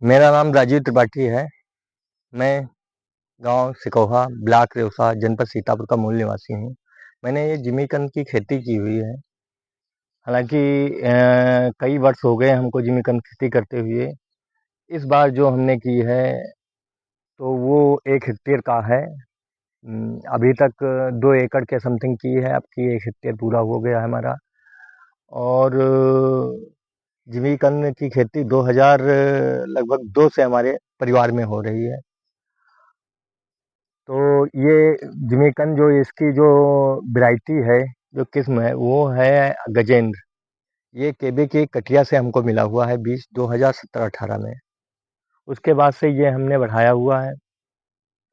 मेरा नाम राजीव त्रिपाठी है। मैं गांव सिकोहा, ब्लॉक रेउसा, जनपद सीतापुर का मूल निवासी हूँ। मैंने ये जिमीकंद की खेती की हुई है। हालांकि कई वर्ष हो गए हमको जिमीकंद खेती करते हुए। इस बार जो हमने की है तो वो 1 हेक्टेयर का है। अभी तक 2 एकड़ के समथिंग की है। अब की 1 हेक्टेयर पूरा हो गया है हमारा। और जिमीकंद की खेती 2000 लगभग 2 से हमारे परिवार में हो रही है। तो ये जिमीकंद जो इसकी जो वैरायटी है, जो किस्म है, वो है गजेंद्र। ये केबी की कटिया से हमको मिला हुआ है बीज 2017-18 में। उसके बाद से ये हमने बढ़ाया हुआ है।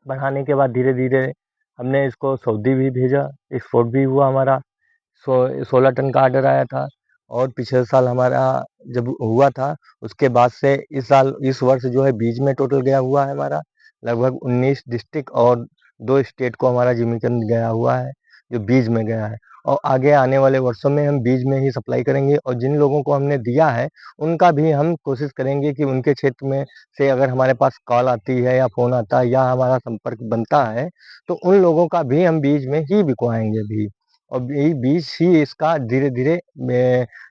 बढ़ाने के बाद धीरे धीरे हमने इसको सऊदी भी भेजा, एक्सपोर्ट भी हुआ हमारा। 16 टन का ऑर्डर आया था। और पिछले साल हमारा जब हुआ था, उसके बाद से इस वर्ष जो है बीज में टोटल गया हुआ है हमारा लगभग 19 डिस्ट्रिक्ट और 2 स्टेट को हमारा जिमीकंद गया हुआ है, जो बीज में गया है। और आगे आने वाले वर्षों में हम बीज में ही सप्लाई करेंगे। और जिन लोगों को हमने दिया है उनका भी हम कोशिश करेंगे कि उनके क्षेत्र में से अगर हमारे पास कॉल आती है या फ़ोन आता है या हमारा संपर्क बनता है, तो उन लोगों का भी हम बीज में ही बिकवाएँगे भी। और यही बीज ही इसका धीरे-धीरे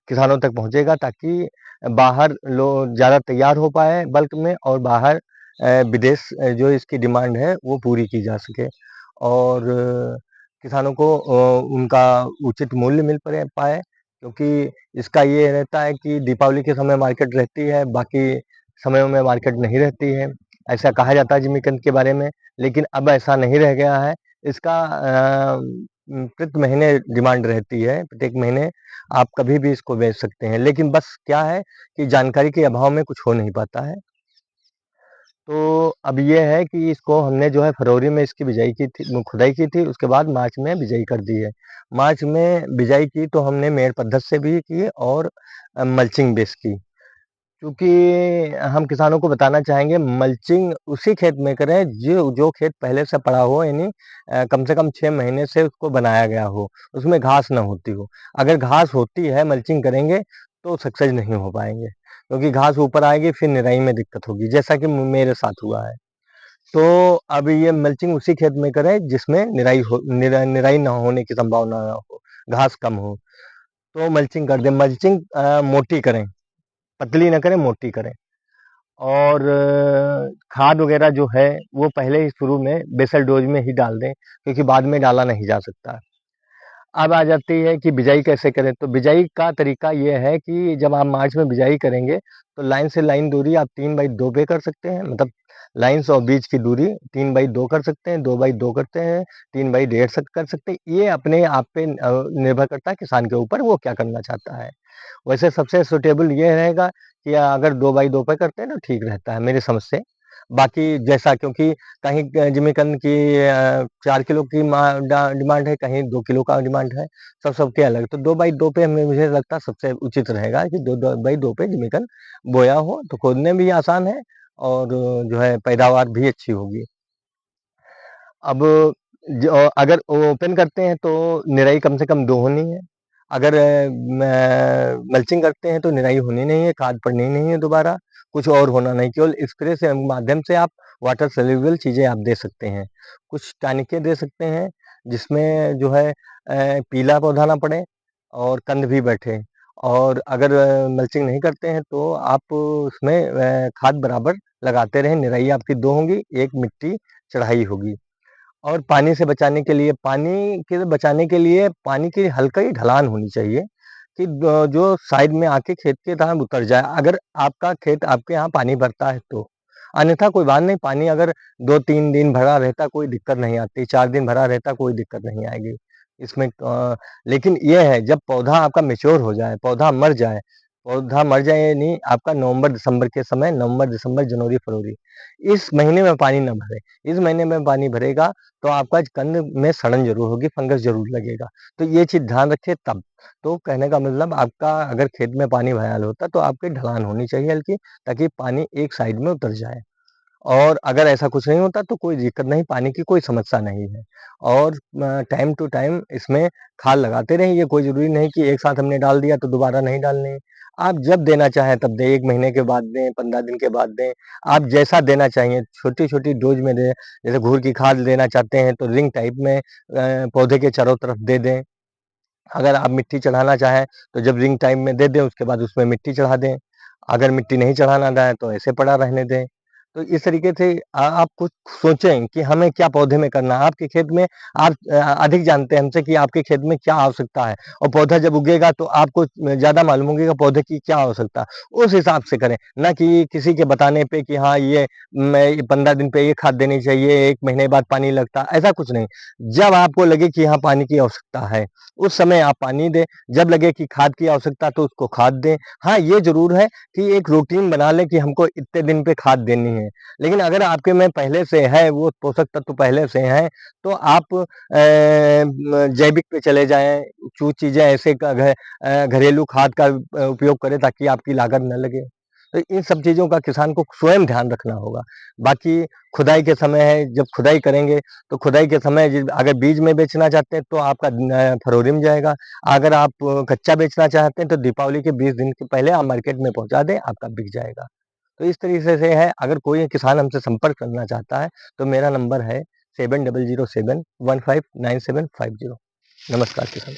किसानों तक पहुँचेगा, ताकि बाहर लो ज़्यादा तैयार हो पाए बल्क में, और बाहर विदेश जो इसकी डिमांड है वो पूरी की जा सके। और किसानों को उनका उचित मूल्य मिल परे पाए, क्योंकि इसका ये रहता है कि दीपावली के समय मार्केट रहती है, बाकी समयों में मार्केट नहीं रहती है। ऐसा कहा जाता है जिमीकंद के बारे में, लेकिन अब ऐसा नहीं रह गया है। इसका प्रति महीने डिमांड रहती है, प्रत्येक महीने आप कभी भी इसको बेच सकते हैं। लेकिन बस क्या है कि जानकारी के अभाव में कुछ हो नहीं पाता है। तो अब ये है कि इसको हमने जो है फरवरी में इसकी बिजाई की थी, खुदाई की थी, उसके बाद मार्च में बिजाई कर दी है। मार्च में बिजाई की तो हमने मेड़ पद्धति से भी की और मल्चिंग बेस की। क्योंकि हम किसानों को बताना चाहेंगे, मल्चिंग उसी खेत में करें जो जो खेत पहले से पड़ा हो, यानी कम से कम 6 महीने से उसको बनाया गया हो, उसमें घास ना होती हो। अगर घास होती है मल्चिंग करेंगे तो सक्सेस नहीं हो पाएंगे, क्योंकि घास ऊपर आएगी, फिर निराई में दिक्कत होगी, जैसा कि मेरे साथ हुआ है। तो अब ये मल्चिंग उसी खेत में करें जिसमें निराई ना होने की संभावना ना हो, घास कम हो, तो मल्चिंग कर दें। मल्चिंग मोटी करें, पतली ना करें, मोटी करें। और खाद वगैरह जो है वो पहले ही शुरू में बेसल डोज में ही डाल दें, क्योंकि बाद में डाला नहीं जा सकता। अब आ जाती है कि बिजाई कैसे करें। तो बिजाई का तरीका ये है कि जब आप मार्च में बिजाई करेंगे तो लाइन से लाइन दूरी आप 3/2 पे कर सकते हैं। मतलब लाइन और बीज की दूरी 3/2 कर सकते हैं, 2/2 करते हैं, 3/1.5 कर सकते हैं। ये अपने आप पे निर्भर करता है किसान के ऊपर, वो क्या करना चाहता है। वैसे सबसे सुटेबल ये रहेगा कि अगर 2/2 पे करते हैं तो ठीक रहता है मेरी समझ से। बाकी जैसा, क्योंकि कहीं जिमीकंद की 4 किलो की डिमांड है, कहीं 2 किलो का डिमांड है, सबके अलग। तो 2/2 पे हमें मुझे लगता है सबसे उचित रहेगा कि 2/2 पे जिमीकंद बोया हो, तो खोदने भी आसान है और जो है पैदावार भी अच्छी होगी। अब अगर ओपन करते हैं तो निराई कम से कम 2 होनी है। अगर मल्चिंग करते हैं तो निराई होनी नहीं है, खाद पड़नी नहीं है दोबारा, कुछ और होना नहीं, केवल स्प्रे से माध्यम से आप वाटर सोल्यूबल चीज़ें आप दे सकते हैं। कुछ टॉनिकें दे सकते हैं जिसमें जो है पीला पौधा ना पड़े और कंद भी बैठे। और अगर मल्चिंग नहीं करते हैं तो आप उसमें खाद बराबर लगाते रहें, निराई आपकी 2 होंगी, 1 मिट्टी चढ़ाई होगी। और पानी की हल्का ही ढलान होनी चाहिए, कि जो साइड में आके खेत के तरफ उतर जाए, अगर आपका खेत आपके यहाँ पानी भरता है तो। अन्यथा कोई बात नहीं, पानी अगर 2-3 दिन भरा रहता कोई दिक्कत नहीं आती, 4 दिन भरा रहता कोई दिक्कत नहीं आएगी इसमें। लेकिन ये है, जब पौधा आपका मैच्योर हो जाए, पौधा मर जाए, यानी आपका नवंबर-दिसंबर के समय, नवंबर, दिसंबर, जनवरी, फरवरी, इस महीने में पानी ना भरे। इस महीने में पानी भरेगा तो आपका कंद में सड़न ज़रूर होगी, फंगस ज़रूर लगेगा। तो ये चीज़ ध्यान रखिए तब। तो कहने का मतलब, आपका अगर खेत में पानी भराल होता तो आपकी ढलान होनी चाहिए हल्की, ताकि पानी एक साइड में उतर जाए। और अगर ऐसा कुछ नहीं होता तो कोई दिक्कत नहीं, पानी की कोई समस्या नहीं है। और टाइम टू टाइम इसमें खाद लगाते रहें। ये कोई ज़रूरी नहीं कि एक साथ हमने डाल दिया तो दोबारा नहीं डालनी है। आप जब देना चाहें तब दें, 1 महीने के बाद दें, 15 दिन के बाद दें, आप जैसा देना चाहिए छोटी-छोटी डोज़ में दें। जैसे घूर की खाद देना चाहते हैं तो रिंग टाइप में पौधे के चारों तरफ दे दें। अगर आप मिट्टी चढ़ाना चाहें तो जब रिंग टाइम में दे दें उसके बाद उसमें मिट्टी चढ़ा दें। अगर मिट्टी नहीं चढ़ाना चाहें तो ऐसे पड़ा रहने दें। तो इस तरीके से आप कुछ सोचें कि हमें क्या पौधे में करना है। आपके खेत में आप अधिक जानते हैं हमसे कि आपके खेत में क्या आवश्यकता है और पौधा जब उगेगा तो आपको ज़्यादा मालूम होगी कि पौधे की क्या आवश्यकता है। उस हिसाब से करें, ना कि किसी के बताने पे कि हाँ, ये मैं 15 दिन पे ये खाद देनी चाहिए, 1 महीने बाद पानी लगता है, ऐसा कुछ नहीं। जब आपको लगे कि हाँ, पानी की आवश्यकता है, उस समय आप पानी दें, जब लगे कि खाद की आवश्यकता तो उसको खाद दें। हाँ, ये ज़रूर है कि एक रूटीन बना लें कि हमको इतने दिन पे खाद देनी है। लेकिन अगर आपके में पहले से है, वो पोषक तत्व पहले से हैं, तो आप जैविक पे चले जाएँ, कुछ चीज़ें ऐसे घरेलू खाद का उपयोग करें ताकि आपकी लागत न लगे। तो इन सब चीज़ों का किसान को स्वयं ध्यान रखना होगा। बाकी खुदाई के समय है, जब खुदाई करेंगे तो खुदाई के समय अगर बीज में बेचना चाहते हैं तो आपका फरवरी में जाएगा। अगर आप कच्चा बेचना चाहते हैं तो दीपावली के 20 दिन के पहले आप मार्केट में पहुँचा दें, आपका बिक जाएगा। तो इस तरीके से है, अगर कोई किसान हमसे संपर्क करना चाहता है तो मेरा नंबर है 7007 159750। नमस्कार किसान।